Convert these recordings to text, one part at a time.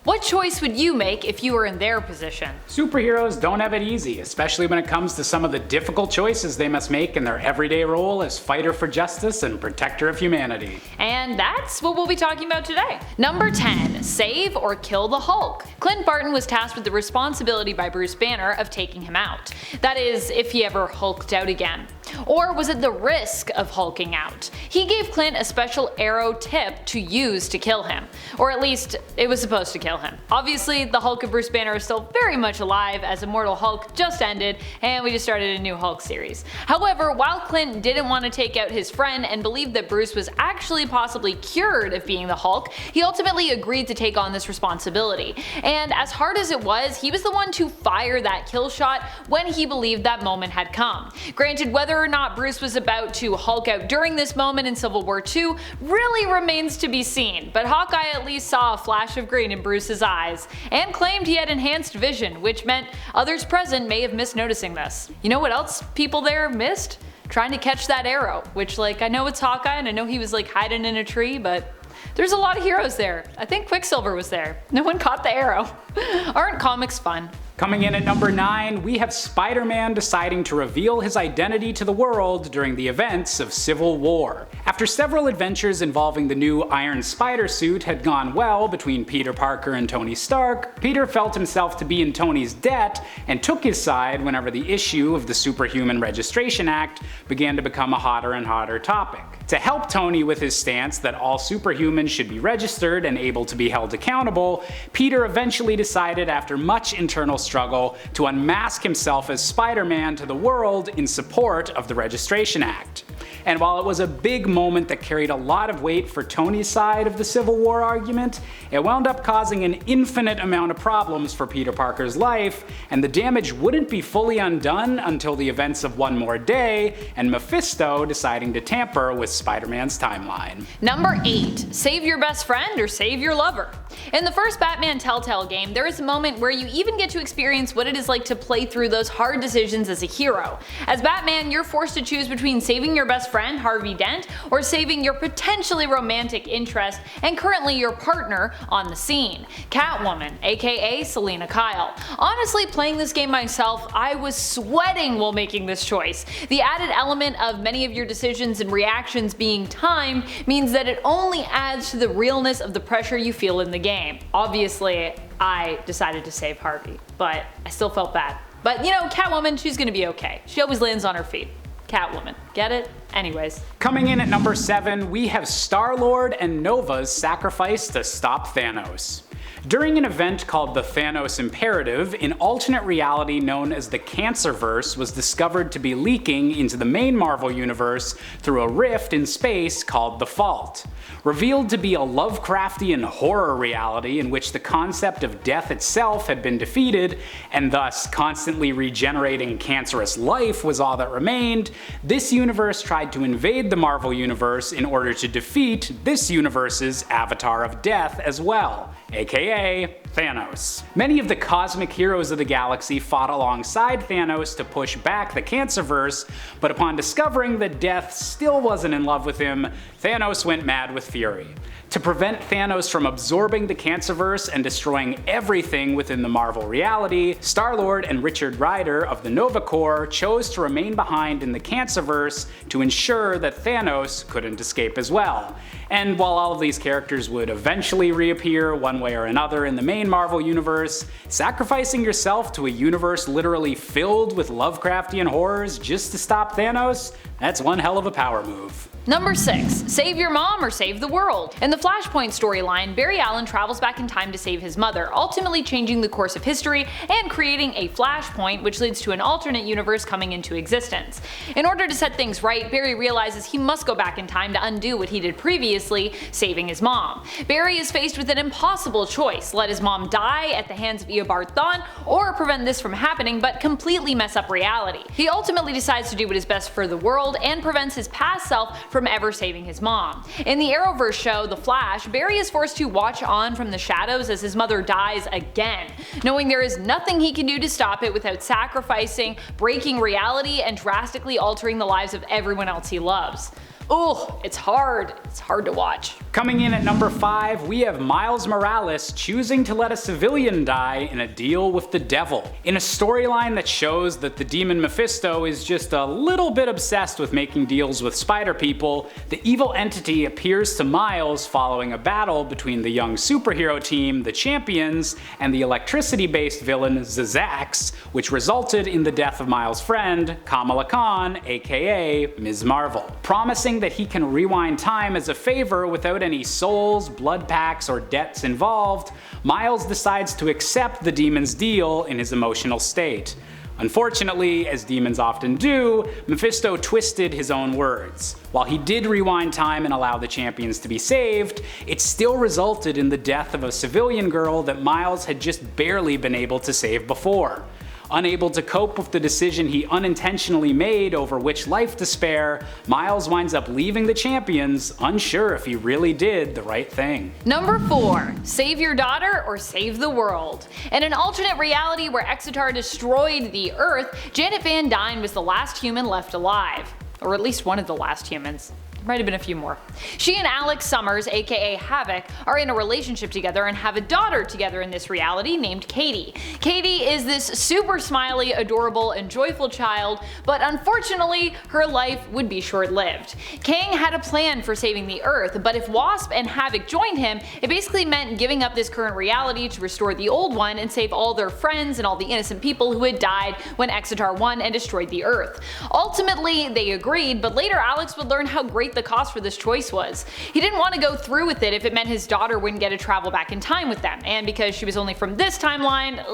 What choice would you make if you were in their position? Superheroes don't have it easy, especially when it comes to some of the difficult choices they must make in their everyday role as fighter for justice and protector of humanity. And that's what we'll be talking about today. Number 10. Save or kill the Hulk. Clint Barton was tasked with the responsibility by Bruce Banner of taking him out. That is, if he ever hulked out again. Or was it the risk of hulking out? He gave Clint a special arrow tip to use to kill him. Or at least, it was supposed to kill him. Obviously, the Hulk of Bruce Banner is still very much alive as Immortal Hulk just ended and we just started a new Hulk series. However, while Clint didn't want to take out his friend and believed that Bruce was actually possibly cured of being the Hulk, he ultimately agreed to take on this responsibility. And as hard as it was, he was the one to fire that kill shot when he believed that moment had come. Granted, whether or not Bruce was about to Hulk out during this moment in Civil War II really remains to be seen, but Hawkeye at least saw a flash of green in Bruce's eyes, and claimed he had enhanced vision, which meant others present may have missed noticing this. You know what else people there missed? Trying to catch that arrow, which I know it's Hawkeye and I know he was hiding in a tree, but there's a lot of heroes there. I think Quicksilver was there. No one caught the arrow. Aren't comics fun? Coming in at number 9, we have Spider-Man deciding to reveal his identity to the world during the events of Civil War. After several adventures involving the new Iron Spider suit had gone well between Peter Parker and Tony Stark, Peter felt himself to be in Tony's debt and took his side whenever the issue of the Superhuman Registration Act began to become a hotter and hotter topic. To help Tony with his stance that all superhumans should be registered and able to be held accountable, Peter eventually decided after much internal struggle to unmask himself as Spider-Man to the world in support of the Registration Act. And while it was a big moment that carried a lot of weight for Tony's side of the Civil War argument, it wound up causing an infinite amount of problems for Peter Parker's life, and the damage wouldn't be fully undone until the events of One More Day and Mephisto deciding to tamper with Spider-Man's timeline. Number 8. Save your best friend or save your lover. In the first Batman Telltale game, there is a moment where you even get to experience what it is like to play through those hard decisions as a hero. As Batman, you're forced to choose between saving your best friend, Harvey Dent, or saving your potentially romantic interest and currently your partner on the scene, Catwoman, aka Selina Kyle. Honestly, playing this game myself, I was sweating while making this choice. The added element of many of your decisions and reactions being timed means that it only adds to the realness of the pressure you feel in the game. Obviously, I decided to save Harvey, but I still felt bad. But you know, Catwoman, she's gonna be okay. She always lands on her feet. Catwoman. Get it? Anyways. Coming in at number 7, we have Star-Lord and Nova's sacrifice to stop Thanos. During an event called the Thanos Imperative, an alternate reality known as the Cancerverse was discovered to be leaking into the main Marvel universe through a rift in space called the Fault. Revealed to be a Lovecraftian horror reality in which the concept of death itself had been defeated, and thus constantly regenerating cancerous life was all that remained, this universe tried to invade the Marvel universe in order to defeat this universe's Avatar of Death as well, aka Thanos. Many of the cosmic heroes of the galaxy fought alongside Thanos to push back the Cancerverse, but upon discovering that Death still wasn't in love with him, Thanos went mad with fury. To prevent Thanos from absorbing the Cancerverse and destroying everything within the Marvel reality, Star-Lord and Richard Rider of the Nova Corps chose to remain behind in the Cancerverse to ensure that Thanos couldn't escape as well. And while all of these characters would eventually reappear one way or another in the main Marvel universe, sacrificing yourself to a universe literally filled with Lovecraftian horrors just to stop Thanos? That's one hell of a power move. Number 6. Save your mom or save the world. In the Flashpoint storyline, Barry Allen travels back in time to save his mother, ultimately changing the course of history and creating a Flashpoint, which leads to an alternate universe coming into existence. In order to set things right, Barry realizes he must go back in time to undo what he did previously, saving his mom. Barry is faced with an impossible choice: let his mom die at the hands of Eobard Thawne, or prevent this from happening but completely mess up reality. He ultimately decides to do what is best for the world and prevents his past self from ever saving his mom. In the Arrowverse show, The Flash, Barry is forced to watch on from the shadows as his mother dies again, knowing there is nothing he can do to stop it without sacrificing, breaking reality, and drastically altering the lives of everyone else he loves. Ugh, it's hard. It's hard to watch. Coming in at number 5, we have Miles Morales choosing to let a civilian die in a deal with the devil. In a storyline that shows that the demon Mephisto is just a little bit obsessed with making deals with spider people, the evil entity appears to Miles following a battle between the young superhero team, the Champions, and the electricity-based villain Zazax, which resulted in the death of Miles' friend, Kamala Khan, aka Ms. Marvel. Promising that he can rewind time as a favor without any souls, blood packs, or debts involved, Miles decides to accept the demon's deal in his emotional state. Unfortunately, as demons often do, Mephisto twisted his own words. While he did rewind time and allow the Champions to be saved, it still resulted in the death of a civilian girl that Miles had just barely been able to save before. Unable to cope with the decision he unintentionally made over which life to spare, Miles winds up leaving the Champions, unsure if he really did the right thing. Number 4. Save your daughter or save the world. In an alternate reality where Exitar destroyed the Earth, Janet Van Dyne was the last human left alive. Or at least one of the last humans. Might have been a few more. She and Alex Summers, aka Havoc, are in a relationship together and have a daughter together in this reality named Katie. Katie is this super smiley, adorable, and joyful child, but unfortunately, her life would be short-lived. Kang had a plan for saving the Earth, but if Wasp and Havoc joined him, it basically meant giving up this current reality to restore the old one and save all their friends and all the innocent people who had died when Exitar won and destroyed the Earth. Ultimately, they agreed, but later Alex would learn how great the cost for this choice was. He didn't want to go through with it if it meant his daughter wouldn't get to travel back in time with them, and because she was only from this timeline,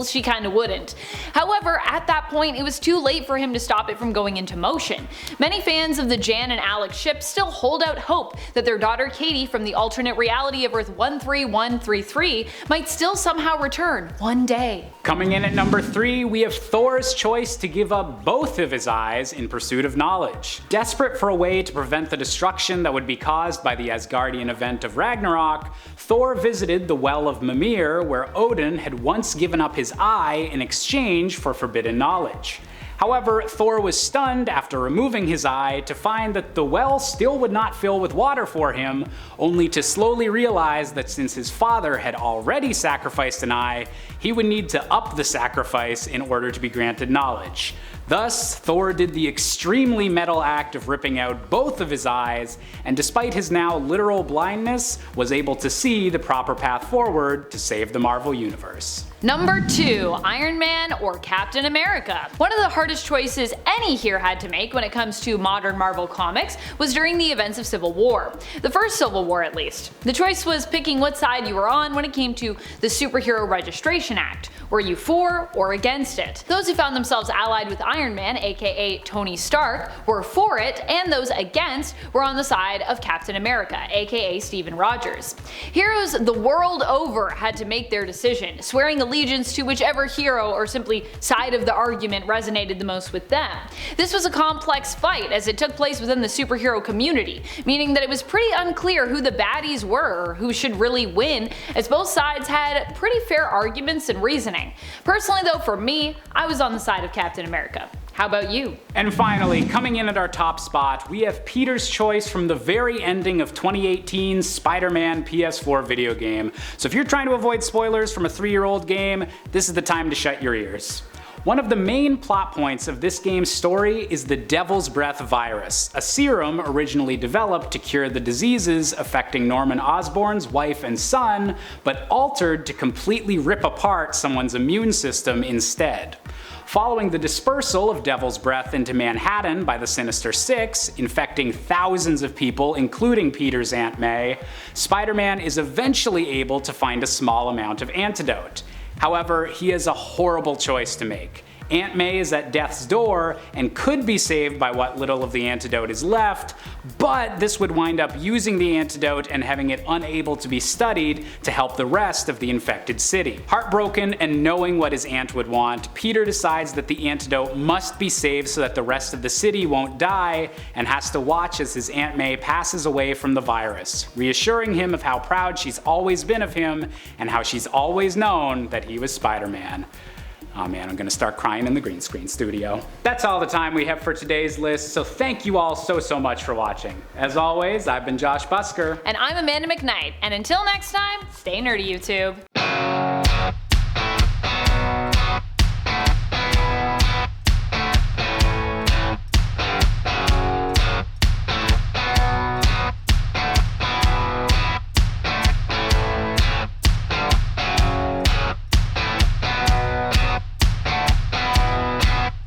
she kinda wouldn't. However, at that point it was too late for him to stop it from going into motion. Many fans of the Jan and Alex ship still hold out hope that their daughter Katie from the alternate reality of Earth 13133 might still somehow return one day. Coming in at number 3, we have Thor's choice to give up both of his eyes in pursuit of knowledge. Desperate for a way to prevent the destruction that would be caused by the Asgardian event of Ragnarok, Thor visited the Well of Mimir, where Odin had once given up his eye in exchange for forbidden knowledge. However, Thor was stunned after removing his eye to find that the well still would not fill with water for him, only to slowly realize that since his father had already sacrificed an eye, he would need to up the sacrifice in order to be granted knowledge. Thus, Thor did the extremely metal act of ripping out both of his eyes, and despite his now literal blindness, was able to see the proper path forward to save the Marvel Universe. Number 2. Iron Man or Captain America. One of the hardest choices any here had to make when it comes to modern Marvel comics was during the events of Civil War. The first Civil War at least. The choice was picking what side you were on when it came to the Superhero Registration Act. Were you for or against it? Those who found themselves allied with Iron Man, aka Tony Stark, were for it, and those against were on the side of Captain America, aka Stephen Rogers. Heroes the world over had to make their decision, swearing allegiance to whichever hero or simply side of the argument resonated the most with them. This was a complex fight as it took place within the superhero community, meaning that it was pretty unclear who the baddies were or who should really win, as both sides had pretty fair arguments and reasoning. Personally though, for me, I was on the side of Captain America. How about you? And finally, coming in at our top spot, we have Peter's choice from the very ending of 2018's Spider-Man PS4 video game. So if you're trying to avoid spoilers from a 3-year-old game, this is the time to shut your ears. One of the main plot points of this game's story is the Devil's Breath virus, a serum originally developed to cure the diseases affecting Norman Osborn's wife and son, but altered to completely rip apart someone's immune system instead. Following the dispersal of Devil's Breath into Manhattan by the Sinister Six, infecting thousands of people including Peter's Aunt May, Spider-Man is eventually able to find a small amount of antidote. However, he has a horrible choice to make. Aunt May is at death's door and could be saved by what little of the antidote is left, but this would wind up using the antidote and having it unable to be studied to help the rest of the infected city. Heartbroken and knowing what his aunt would want, Peter decides that the antidote must be saved so that the rest of the city won't die, and has to watch as his Aunt May passes away from the virus, reassuring him of how proud she's always been of him and how she's always known that he was Spider-Man. Oh man, I'm gonna start crying in the green screen studio. That's all the time we have for today's list, so thank you all so much for watching. As always, I've been Josh Busker. And I'm Amanda McKnight, and until next time, stay nerdy, YouTube.